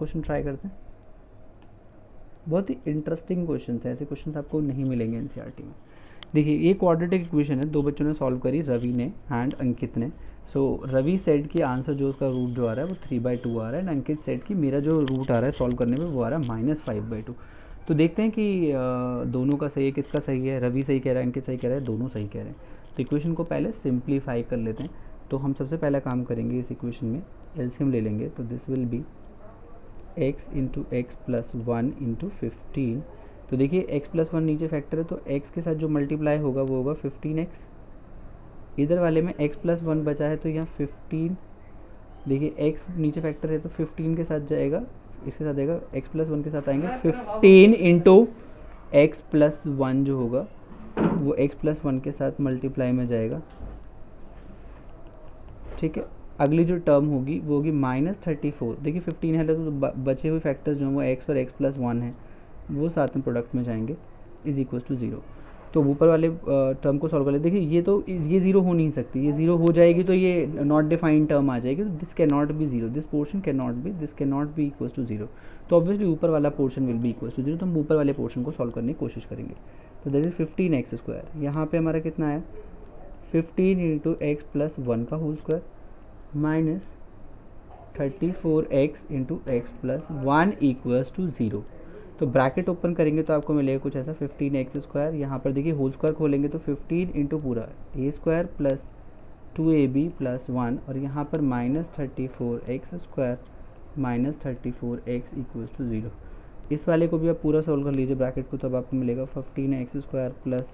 Question try करते हैं। बहुत ही इंटरेस्टिंग क्वेश्चन है, ऐसे क्वेश्चन आपको नहीं मिलेंगे एनसीईआरटी में। देखिए ये क्वाड्रेटिक इक्वेशन है, दो बच्चों ने सॉल्व करी, रवि ने एंड अंकित ने। सो रवि सेट की आंसर जो उसका रूट जो आ रहा है वो 3/2 आ रहा है, एंड अंकित सेट की मेरा जो रूट आ रहा है सॉल्व करने में वो आ रहा है -5/2। तो देखते हैं कि दोनों का सही है, किसका सही है। रवि सही कह रहा है, अंकित सही कह रहा है, दोनों सही कह रहे हैं। तो इक्वेशन को पहले सिंप्लीफाई कर लेते हैं। तो हम सबसे पहला काम करेंगे, इस इक्वेशन में एलसीएम ले लेंगे। तो this will be x into x plus 1 into 15। तो देखिए x प्लस 1 नीचे फैक्टर है, तो x के साथ जो मल्टीप्लाई होगा वो होगा 15x। इधर वाले में x प्लस 1 बचा है, तो यहाँ 15। देखिए x नीचे फैक्टर है तो 15 के साथ जाएगा, इसके साथ जाएगा, x प्लस 1 के साथ आएंगे 15 इंटू एक्स प्लस 1 जो होगा वो x प्लस 1 के साथ मल्टीप्लाई में जाएगा। ठीक है, अगली जो टर्म होगी वो होगी -34। देखिए 15 है तो बचे हुए फैक्टर्स जो हैं वो x और x प्लस 1 है, वो साथ में प्रोडक्ट में जाएंगे, इज इक्वल टू 0। तो ऊपर वाले टर्म को सॉल्व कर ले। देखिए ये 0 हो नहीं सकती, ये 0 हो जाएगी तो ये नॉट डिफाइंड टर्म आ जाएगी। तो this can not be 0, this portion can not be, this can not be equal to 0। तो ऑब्वियसली ऊपर वाला portion will be equal to 0। तो हम ऊपर वाले पोर्शन को सॉल्व करने की कोशिश करेंगे। तो दैट इज 15x²। यहाँ पे हमारा कितना है 15 इंटू एक्स प्लस 1 का whole square minus 34x into x plus 1 equals to 0। तो ब्रैकेट ओपन करेंगे तो आपको मिलेगा कुछ ऐसा 15x²। यहाँ पर देखिए होल स्क्वायर खोलेंगे तो 15 इंटू पूरा a² प्लस 2ab प्लस 1, और यहाँ पर -34x² minus 34x equals to 0। इस वाले को भी आप पूरा सॉल्व कर लीजिए ब्रैकेट को, तो अब आपको मिलेगा 15x² प्लस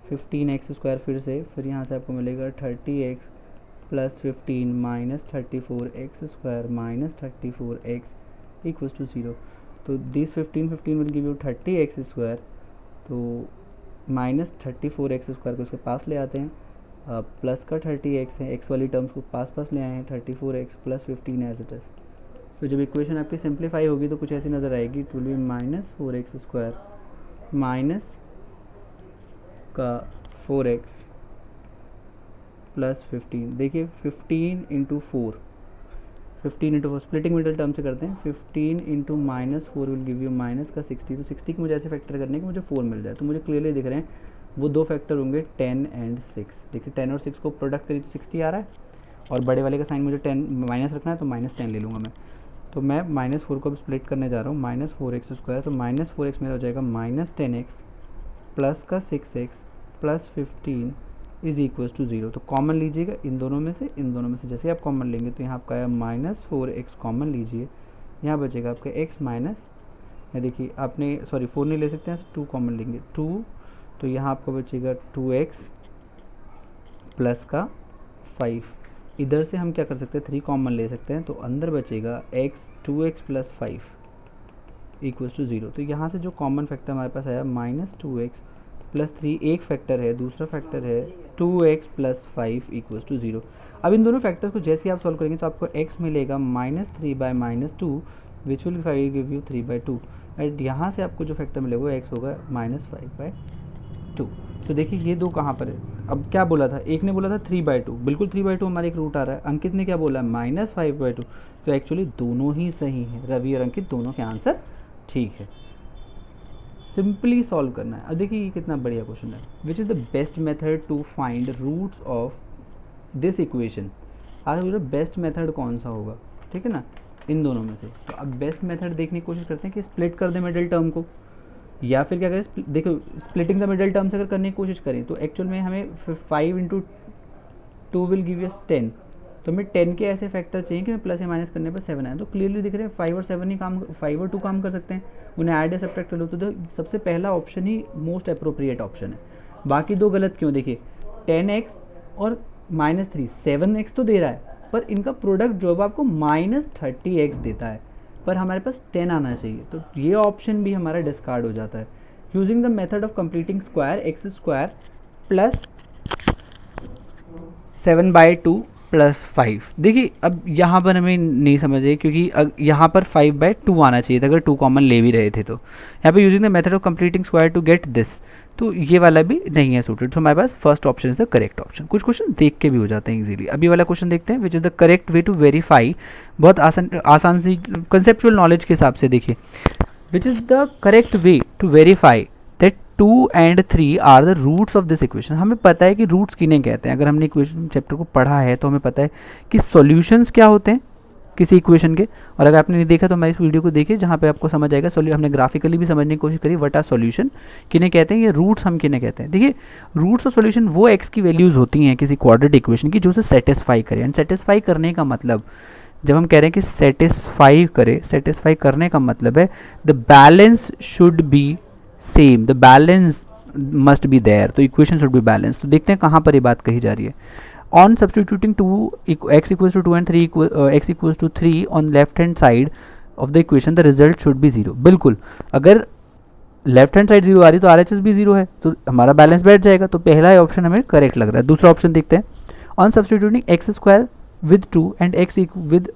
15x² फिर यहाँ से आपको मिलेगा 30x plus 15 minus 34x² minus 34x equals to 0। तो this 15 will give you 30x²। तो माइनस 34x² को उसके पास ले आते हैं, प्लस का 30x है, x वाली टर्म्स को पास ले आए हैं, 34x plus 15 as it is. So जब इक्वेशन आपकी सिंप्लीफाई होगी तो कुछ ऐसी नज़र आएगी, it will be -4x² minus का 4x प्लस 15। देखिए 15 into 4, 15 into 4 splitting middle term से करते हैं। 15 into -4 will give you minus का 60। तो 60 की मुझे ऐसे फैक्टर करने कि मुझे 4 मिल जाए। तो मुझे क्लियरली दिख रहे हैं वो दो फैक्टर होंगे 10 एंड 6। देखिए 10 और 6 को प्रोडक्ट करी तो 60 आ रहा है, और बड़े वाले का साइन मुझे 10 माइनस रखना है तो -10 ले लूँगा मैं। तो मैं -4 को अब स्प्लिट करने जा रहा हूँ, -4x²। तो -4x मेरा हो जाएगा -10x प्लस का 6x plus 15 is equals to 0। तो कॉमन लीजिएगा इन दोनों में से, जैसे आप कॉमन लेंगे तो यहाँ आपका आया -4x कॉमन लीजिए, यहाँ बचेगा आपका x माइनस, या देखिए आपने 4 नहीं ले सकते हैं, 2 कॉमन लेंगे 2। तो यहाँ आपका बचेगा 2x प्लस का 5। इधर से हम क्या कर सकते हैं 3 कॉमन ले सकते हैं, तो अंदर बचेगा 2x प्लस 5 इक्वल्स टू 0। तो यहाँ से जो कॉमन फैक्टर हमारे पास आया -2x प्लस 3, एक फैक्टर है, दूसरा फैक्टर है 2x प्लस 5 इक्वल्स टू 0। अब इन दोनों फैक्टर्स को जैसे आप सॉल्व करेंगे तो आपको x मिलेगा -3/-2 which will give you 3/2, and यहाँ से आपको जो फैक्टर मिलेगा वो x होगा -5/2। तो देखिए ये दो कहाँ पर है। अब क्या बोला था, एक ने बोला था 3/2, बिल्कुल 3/2 हमारा एक रूट आ रहा है। अंकित ने क्या बोला -5/2। तो एक्चुअली दोनों ही सही हैं, रवि और अंकित दोनों के आंसर ठीक है। सिंपली सॉल्व करना है। अब देखिए ये कितना बढ़िया क्वेश्चन है। Which is the best method to find roots of this equation. आज बोलो बेस्ट मेथड कौन सा होगा, ठीक है ना, इन दोनों में से। तो अब बेस्ट मेथड देखने की कोशिश करते हैं कि स्प्लिट कर दें मिडिल टर्म को, या फिर क्या करें, देखो स्प्लिटिंग द मिडिल टर्म से अगर करने की कोशिश करें तो एक्चुअल में हमें 5 इंटू 2 विल गिव यस 10। तो हमें 10 के ऐसे फैक्टर चाहिए कि मैं प्लस या माइनस करने पर 7 आए। तो क्लियरली दिख रहे हैं 5 और 7 ही काम, 5 और 2 काम कर सकते हैं, उन्हें ऐड या सब्ट्रैक्ट कर लो। तो सबसे पहला ऑप्शन ही मोस्ट अप्रोप्रिएट ऑप्शन है। बाकी दो गलत क्यों, देखिए 10x और -3, 7x तो दे रहा है, पर इनका प्रोडक्ट जो है वो आपको -30x देता है, पर हमारे पास 10 आना चाहिए। तो ये ऑप्शन भी हमारा डिस्कार्ड हो जाता है। Using the method of completing square x² plus 7/2 plus 5। देखिए अब यहाँ पर हमें नहीं समझ आई, क्योंकि यहाँ पर 5/2 आना चाहिए था अगर 2 कॉमन ले भी रहे थे। तो यहाँ पे using the method of completing square to get this, तो ये वाला भी नहीं है सूटेड। तो हमारे पास first option is the correct option. कुछ क्वेश्चन देख के भी हो जाते हैं इजीली। अभी वाला क्वेश्चन देखते हैं, which is the correct way to verify. बहुत आसान सी कंसेप्चुअल नॉलेज के हिसाब से देखिए, which is the correct way to verify that 2 and 3 are the roots of this equation. हमें पता है कि रूट्स किन्हें कहते हैं। अगर हमने इक्वेशन चैप्टर को पढ़ा है तो हमें पता है कि सॉल्यूशंस क्या होते हैं किसी इक्वेशन के। और अगर आपने नहीं देखा तो हमारी इस वीडियो को देखिए, जहाँ पे आपको समझ आएगा। हमने ग्राफिकली भी समझने की कोशिश करी व्हाट आर सॉल्यूशन किन्हें कहते हैं, ये रूट्स हम किन्हें कहते हैं। देखिए रूट्स और सॉल्यूशन वो एक्स की वैल्यूज़ होती हैं किसी क्वाड्रेटिक इक्वेशन की जो उसे सेटिस्फाई करे। एंड सेटिस्फाई करने का मतलब, जब हम कह रहे हैं कि सेटिस्फाई करे, सेटिस्फाई करने का मतलब है the balance should be same, the balance must be there, तो इक्वेशन शुड बी बैलेंस। तो देखते हैं कहाँ पर ये बात कही जा रही है। On substituting x equals to 2 and x equals to 3 on left hand side of the equation, the result should be 0। बिल्कुल, अगर लेफ्ट हैंड साइड 0 आ रही तो RHS भी 0 है, तो हमारा बैलेंस बैठ जाएगा। तो पहला ऑप्शन हमें करेक्ट लग रहा है। दूसरा ऑप्शन देखते हैं, on substituting x square with 2 and x with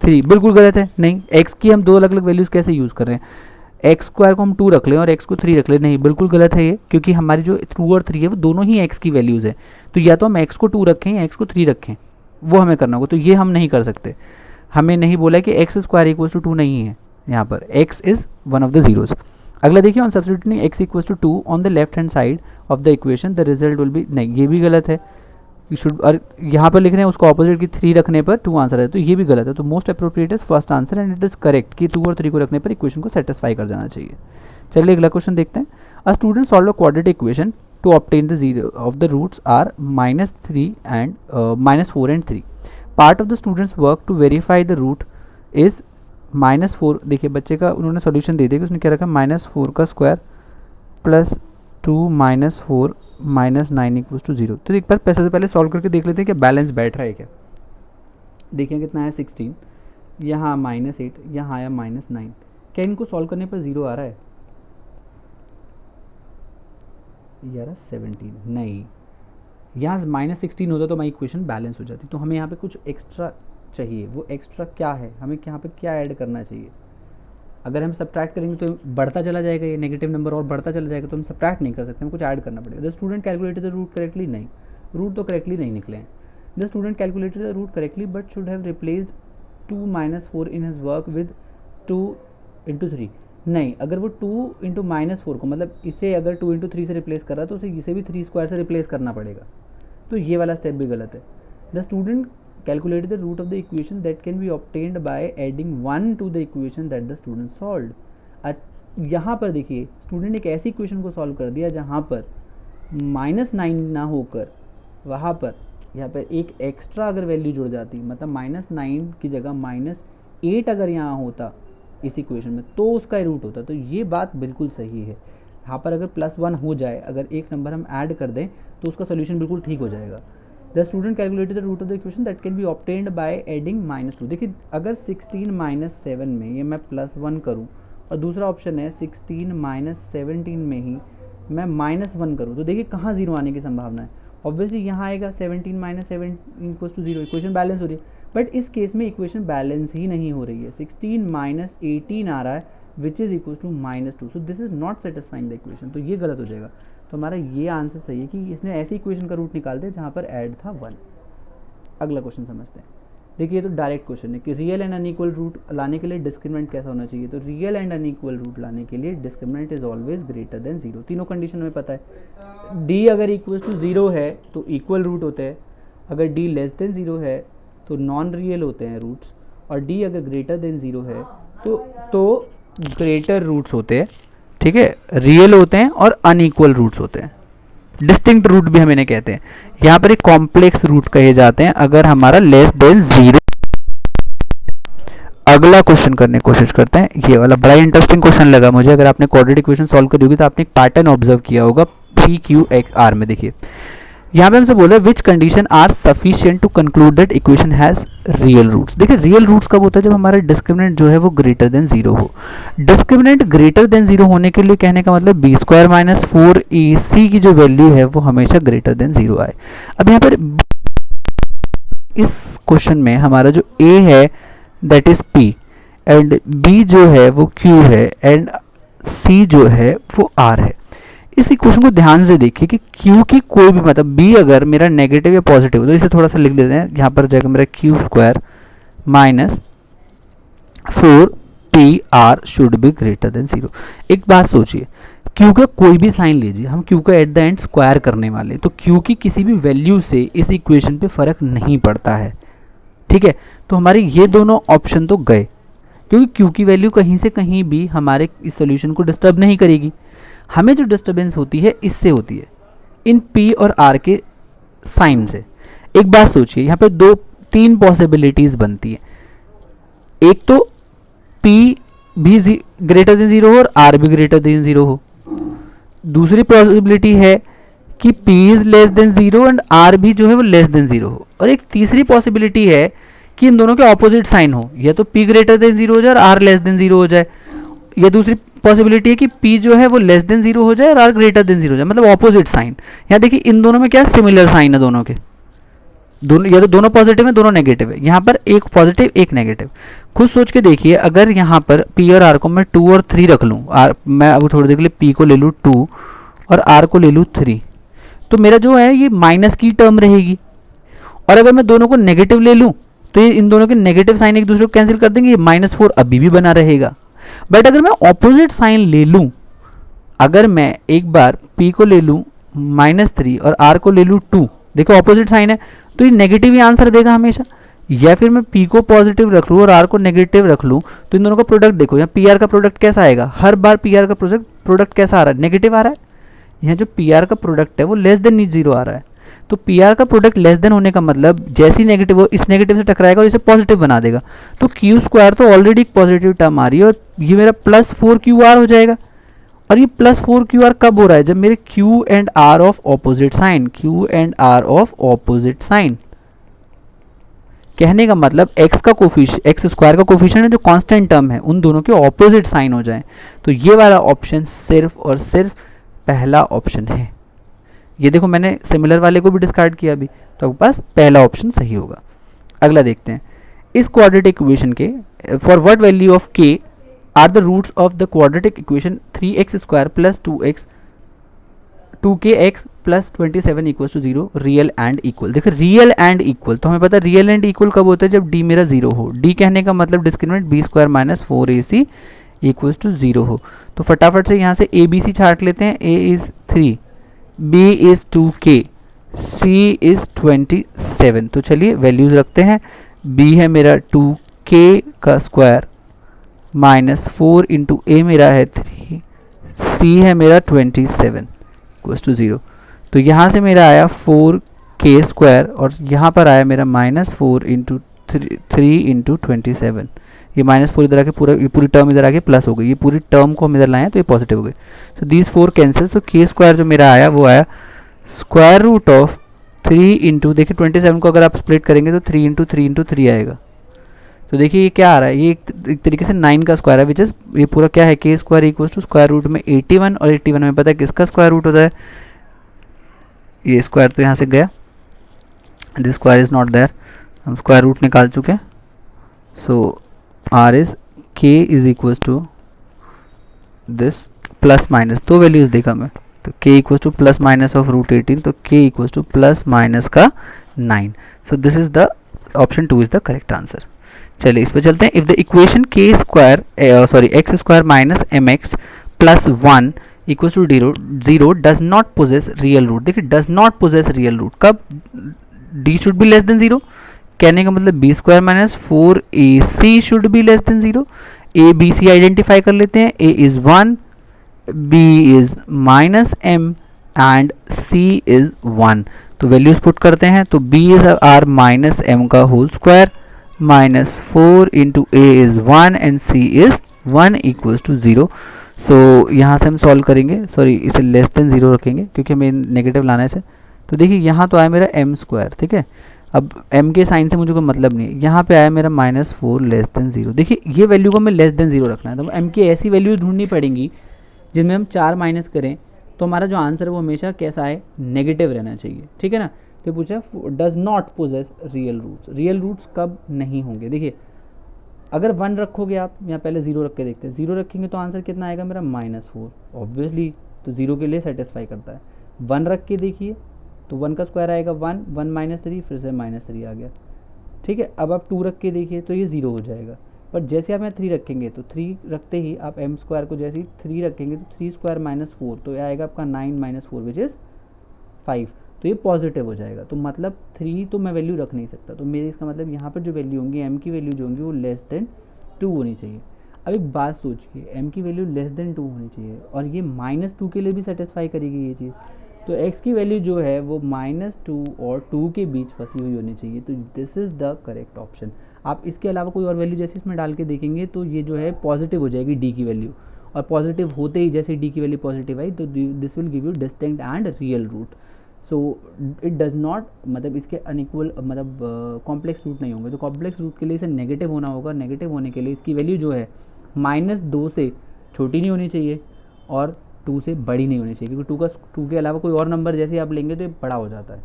3, बिल्कुल गलत है। नहीं, x की हम दो अलग अलग वैल्यूज़ कैसे यूज़ कर रहे हैं। एक्स स्क्वायर को हम 2 रख लें और एक्स को 3 रख लें, नहीं बिल्कुल गलत है ये, क्योंकि हमारी जो 2 और 3 है वो दोनों ही एक्स की वैल्यूज़ है। तो या तो हम एक्स को 2 रखें या एक्स को 3 रखें, वो हमें करना होगा। तो ये हम नहीं कर सकते। हमें नहीं बोला कि एक्स स्क्वायर इक्वल टू 2 नहीं है, यहाँ पर x is one of the zeros. अगला देखिए, on substituting x equal to 2 on the left hand side of the equation the result will be, नहीं ये भी गलत है। शुड, और यहाँ पर लिख रहे हैं उसको ऑपोजिट की 3 रखने पर 2 आंसर है, तो ये भी गलत है। तो most appropriate is first answer and it is correct कि 2 और 3 को रखने पर इक्वेशन को सेटिस्फाई कर जाना चाहिए। चलिए अगला क्वेश्चन देखते हैं। A student solve a quadratic equation to obtain the zero of the roots are -3 and -4 and 3। Part of the students work to verify the root is -4। देखिए बच्चे का उन्होंने सोल्यूशन दे दिया कि उसने क्या रखा, -4 का स्क्वायर प्लस 2 -4 -9 इक्वल टू 0। तो एक बार पैसे से पहले सॉल्व करके देख लेते हैं कि बैलेंस बैठ रहा है क्या। देखिए कितना है 16, यहाँ -8, यहाँ आया -9। क्या इनको सॉल्व करने पर 0 आ रहा है? यार 17 नहीं, यहाँ -16 होता तो हमारी इक्वेशन बैलेंस हो जाती। तो हमें यहाँ पे कुछ एक्स्ट्रा चाहिए। वो एक्स्ट्रा क्या है, हमें यहाँ पे क्या ऐड करना चाहिए। अगर हम सब्ट्रैक्ट करेंगे तो बढ़ता चला जाएगा, ये नेगेटिव नंबर और बढ़ता चला जाएगा, तो हम सब्ट्रैक्ट नहीं कर सकते, हमें कुछ ऐड करना पड़ेगा। The student calculated the root correctly, नहीं रूट तो करेक्टली नहीं निकले हैं। The student calculated the root correctly but should have replaced 2 - 4 in his work with 2 × 3। नहीं, अगर वो 2 × -4 को, मतलब इसे अगर 2 × 3 से रिप्लेस कर रहा है तो उसे इसे भी 3 स्क्वायर से रिप्लेस करना पड़ेगा। तो ये वाला स्टेप भी गलत है। The student calculate the root of the equation that can be obtained by adding 1 to the equation that the student solved। यहाँ पर देखिए स्टूडेंट ने एक ऐसी इक्वेशन को सॉल्व कर दिया जहाँ पर -9 ना होकर वहाँ पर यहाँ पर एक एक्स्ट्रा अगर वैल्यू जुड़ जाती, मतलब -9 की जगह -8 अगर यहाँ होता इस इक्वेशन में तो उसका रूट होता। तो ये बात बिल्कुल सही है। यहाँ पर अगर +1 हो जाए, अगर एक नंबर हम ऐड कर दें तो उसका सोल्यूशन बिल्कुल ठीक हो जाएगा। The student calculated the root of the equation that can be obtained by adding -2। देखिए अगर 16 - 7 में ये मैं +1 करूँ और दूसरा ऑप्शन है 16 - 17 में ही मैं -1 करूँ, तो देखिए कहाँ 0 आने की संभावना है। ऑब्वियसली यहाँ आएगा 17 - 7 = 0, इक्वेशन बैलेंस हो रही है। बट इस केस में इक्वेशन बैलेंस ही नहीं हो रही है, 16 - 18 आ रहा है which is equal to -2। So this is not satisfying the equation, तो ये गलत हो जाएगा। तो हमारा ये आंसर सही है कि इसने ऐसी इक्वेशन का रूट निकाल दिया जहाँ पर ऐड था 1। अगला क्वेश्चन समझते हैं। देखिए ये तो डायरेक्ट क्वेश्चन है कि रियल एंड अनइक्वल रूट लाने के लिए डिस्क्रिमिनेंट कैसा होना चाहिए। तो रियल एंड अनइक्वल रूट लाने के लिए discriminant is always greater than 0। तीनों कंडीशन हमें पता है। डी अगर इक्वल टू 0 है तो इक्वल रूट होते हैं, अगर डी लेस देन 0 है तो नॉन रियल होते हैं रूट्स, और डी अगर ग्रेटर देन 0 है तो ग्रेटर रूट्स होते हैं। ठीक है, रियल होते हैं और अनइक्वल रूट्स होते हैं। डिस्टिंक्ट रूट भी हम इन्हें कहते हैं। यहाँ पर एक कॉम्प्लेक्स रूट कहे जाते हैं अगर हमारा लेस देन 0। अगला क्वेश्चन करने की कोशिश करते हैं। ये वाला बड़ा इंटरेस्टिंग क्वेश्चन लगा मुझे। अगर आपने क्वाड्रेटिक इक्वेशन सॉल्व करी होगी तो आपने एक पैटर्न ऑब्जर्व किया होगा PQR में। देखिए यहाँ पे हमसे बोला which condition are sufficient to conclude that equation has real roots. देखिए रियल रूट्स कब होता है, जब हमारा डिस्क्रिमिनेंट जो है वो ग्रेटर देन 0 हो। डिस्क्रिमिनेंट ग्रेटर देन 0 होने के लिए कहने का मतलब b² - 4ac की जो वैल्यू है वो हमेशा ग्रेटर देन 0 आए। अब यहाँ पर इस क्वेश्चन में हमारा जो a है that is p and b जो है वो q है एंड c जो है वो r है। इस इक्वेशन को ध्यान से देखिए कि q की कोई भी मतलब b अगर मेरा नेगेटिव या पॉजिटिव हो तो इसे थोड़ा सा लिख देते हैं, यहाँ पर जाएगा मेरा Q square minus 4pr should be greater than 0। एक बात सोचिए, q का कोई भी साइन लीजिए, हम q का एट द एंड स्क्वायर करने वाले, तो q की किसी भी वैल्यू से इस इक्वेशन पे फर्क नहीं पड़ता है, ठीक है। तो हमारे ये दोनों ऑप्शन तो गए, क्योंकि q की वैल्यू कहीं से कहीं भी हमारे इस सॉल्यूशन को डिस्टर्ब नहीं करेगी। हमें जो डिस्टर्बेंस होती है इससे होती है, इन p और r के साइन से। एक बात सोचिए, यहाँ पे तीन पॉसिबिलिटीज बनती है, एक तो p भी ग्रेटर देन 0 हो और r भी ग्रेटर देन 0 हो। दूसरी पॉसिबिलिटी है कि p is less than 0 and r भी जो है वो लेस देन 0 हो। और एक तीसरी पॉसिबिलिटी है कि इन दोनों के ऑपोजिट साइन हो, या तो p ग्रेटर देन 0 हो जाए और r लेस देन 0 हो जाए, या दूसरी पॉसिबिलिटी है कि p जो है वो लेस देन 0 हो जाए और r ग्रेटर देन 0 हो जाए, मतलब ऑपोजिट साइन। यहाँ देखिए इन दोनों में क्या सिमिलर साइन है, दोनों के दोनों, या तो दोनों पॉजिटिव है दोनों नेगेटिव है, यहाँ पर एक पॉजिटिव एक नेगेटिव। खुद सोच के देखिए, अगर यहाँ पर p और r को मैं 2 और 3 रख लूँ, मैं अब थोड़ी देर के लिए p को ले लूँ 2 और r को ले लूँ 3, तो मेरा जो है ये माइनस की टर्म रहेगी। और अगर मैं दोनों को नेगेटिव ले लूँ तो ये इन दोनों के नेगेटिव साइन एक दूसरे को कैंसिल कर देंगे, ये -4 अभी भी बना रहेगा। बट अगर मैं ऑपोजिट साइन ले लूँ, अगर मैं एक बार p को ले लूँ -3 और r को ले लूँ 2, देखो ऑपोजिट साइन है तो ये नेगेटिव ही आंसर देगा हमेशा। या फिर मैं p को पॉजिटिव रख लूँ और r को नेगेटिव रख लूँ, तो इन दोनों का प्रोडक्ट देखो, यहाँ pr का प्रोडक्ट कैसा आएगा, हर बार pr का प्रोडक्ट कैसा आ रहा है, नेगेटिव आ रहा है। यहाँ जो pr का प्रोडक्ट है वो लेस देन 0 आ रहा है, तो pr का प्रोडक्ट लेस देन होने का मतलब जैसी नेगेटिव हो इस नेगेटिव से टकराएगा और इसे पॉजिटिव बना देगा। तो क्यू स्क्वायर तो ऑलरेडी एक पॉजिटिव टर्म आ रही है और ये मेरा +4qr हो जाएगा। और ये +4qr कब हो रहा है, जब मेरे q and r of opposite sign, q and r of opposite sign. कहने का मतलब x का कोफिशिएंट, एक्स स्क्वायर का कोफिशिएंट है जो कांस्टेंट टर्म है, उन दोनों के ऑपोजिट साइन हो जाए। तो ये वाला ऑप्शन सिर्फ और सिर्फ पहला ऑप्शन है। ये देखो मैंने सिमिलर वाले को भी डिस्कार्ड किया अभी, तो आपके पास पहला ऑप्शन सही होगा। अगला देखते हैं, इस क्वाड्रेटिक इक्वेशन के for what value of k are the roots of the quadratic equation 3x square plus 2kx plus 27 equal to 0 real and equal. देखो रियल एंड इक्वल, तो हमें पता है रियल एंड इक्वल कब होता है, जब d मेरा 0 हो। d कहने का मतलब discriminant b square minus 4ac equals to 0 हो। तो फटाफट से यहाँ से a b c छाट लेते हैं, a is 3, b is 2k, c is 27। तो चलिए वैल्यूज रखते हैं, b है मेरा 2k का स्क्वायर माइनस 4 इंटू ए मेरा है 3, c है मेरा 27 इक्वल्स टू 0। तो यहाँ से मेरा आया 4k स्क्वायर और यहाँ पर आया मेरा -4 इंटू 3 इंटू 27। ये -4 इधर आके पूरी टर्म इधर आके प्लस हो गई, ये पूरी टर्म को हम इधर लाए तो ये पॉजिटिव हो गई। So these 4 cancel, so k square जो मेरा आया वो आया स्क्वायर रूट ऑफ 3 इंटू, देखिए 27 को अगर आप स्प्लिट करेंगे तो 3 इंटू 3 इंटू 3 आएगा। तो देखिए ये क्या आ रहा है, ये एक तरीके से 9 का स्क्वायर है, विच इज ये पूरा क्या है, k square equals to square root में 81, और 81 में पता है किसका स्क्वायर रूट होता है, ये स्क्वायर तो यहाँ से गया, this square is not there, हम स्क्वायर रूट निकाल चुके हैं। So r is k is equals to this plus minus, दो वैल्यूज देखा मैं, तो k equals to plus minus of √18, तो k equals to plus minus का 9। So this is the option 2 is the correct answer. चलिए इस पर चलते हैं। If the equation k square x square minus mx plus 1 equals to 0 does not possess real root. देखिए does not possess real root कब, d should be less than 0, कहने का मतलब b square minus 4ac should be less than 0। a b c identify कर लेते हैं, a is 1, b is minus m and c is 1। तो values put करते हैं, तो b is r minus m का whole square minus 4 into a is 1 and c is 1 equals to 0। So यहाँ से हम सॉल्व करेंगे, सॉरी इसे लेस देन 0 रखेंगे क्योंकि हमें नेगेटिव लाना है इसे। तो देखिए यहाँ तो आया मेरा m स्क्वायर, ठीक है, अब m के साइन से मुझे कोई मतलब नहीं है, यहाँ पे आया मेरा -4 लेस देन 0। देखिए ये वैल्यू को हमें लेस देन 0 रखना है, तो m की ऐसी वैल्यूज ढूंढनी पड़ेंगी जिनमें हम 4 माइनस करें तो हमारा जो आंसर है वो हमेशा कैसा आए, नेगेटिव रहना चाहिए, ठीक है ना। तो पूछा does not possess real roots, real roots कब नहीं होंगे। देखिए अगर 1 रखोगे आप, यहाँ पहले 0 रख के देखते हैं, 0 रखेंगे तो आंसर कितना आएगा मेरा -4, ऑब्वियसली तो 0 के लिए सेटिस्फाई करता है। 1 रख के देखिए तो 1 का स्क्वायर आएगा 1, 1 माइनस 3 फिर से माइनस 3 आ गया, ठीक है। अब आप 2 रख के देखिए तो ये 0 हो जाएगा, पर जैसे आप यहाँ 3 रखेंगे तो 3 रखते ही आप m स्क्वायर को जैसे ही 3 रखेंगे तो 3 स्क्वायर माइनस 4, तो ये आएगा आपका 9 माइनस 4 विच इज़ 5, तो ये पॉजिटिव हो जाएगा। तो मतलब 3 तो मैं वैल्यू रख नहीं सकता, तो मेरे इसका मतलब यहाँ पर जो वैल्यू होंगी m की वैल्यू जो होंगी वो लेस देन 2 होनी चाहिए। अब एक बात सोचिए, m की वैल्यू लेस देन 2 होनी चाहिए और ये -2 के लिए भी सेटिस्फाई करेगी ये चीज़, तो x की वैल्यू जो है वो -2 और 2 के बीच फंसी हुई होनी चाहिए, तो this is the correct option. आप इसके अलावा कोई और वैल्यू जैसे इसमें डाल के देखेंगे तो ये जो है पॉजिटिव हो जाएगी d की वैल्यू, और पॉजिटिव होते ही जैसे d की वैल्यू पॉजिटिव आई तो this will give you distinct and real root. So it does not, मतलब इसके अनइक्वल मतलब कॉम्प्लेक्स रूट नहीं होंगे, तो कॉम्प्लेक्स रूट के लिए इसे नेगेटिव होना होगा। नेगेटिव होने के लिए इसकी वैल्यू जो है -2 से छोटी नहीं होनी चाहिए और 2 से बड़ी नहीं होनी चाहिए, क्योंकि 2 के अलावा कोई और नंबर जैसे आप लेंगे तो ये बड़ा हो जाता है।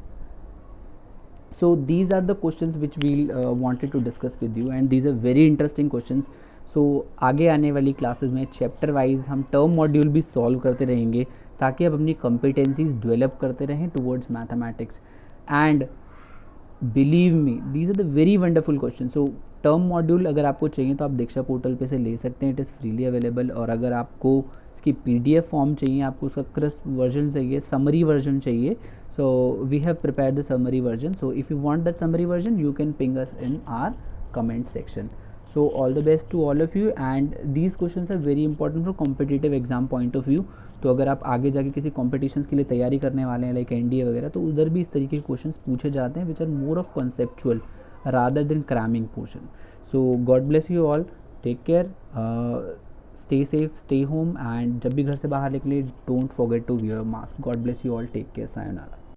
So these are the questions which we wanted to discuss with you and these are very interesting questions. So आगे आने वाली क्लासेस में चैप्टर वाइज हम टर्म मॉड्यूल भी सॉल्व करते रहेंगे ताकि आप अपनी कॉम्पिटेंसीज डेवलप करते रहें towards mathematics. And believe me these are the very wonderful question. So term module अगर आपको चाहिए तो आप दीक्षा पोर्टल पे से ले सकते हैं, इट इज़ फ्रीली अवेलेबल। और अगर आपको इसकी PDF फॉर्म चाहिए, आपको उसका क्रिस्प वर्जन चाहिए, समरी वर्जन चाहिए, so we have prepared the summary version, so if you want that summary version you can ping us in our comment section. So all the best to all of you and these questions are very important for competitive exam point of view. तो अगर आप आगे जाके किसी competitions के लिए तैयारी करने वाले हैं लाइक NDA वगैरह, तो उधर भी इस तरीके के क्वेश्चंस पूछे जाते हैं which are more of conceptual rather than cramming portion. So God bless you all, take care, stay safe, stay home, and जब भी घर से बाहर निकले don't forget to wear mask. God bless you all, take care, sayonara.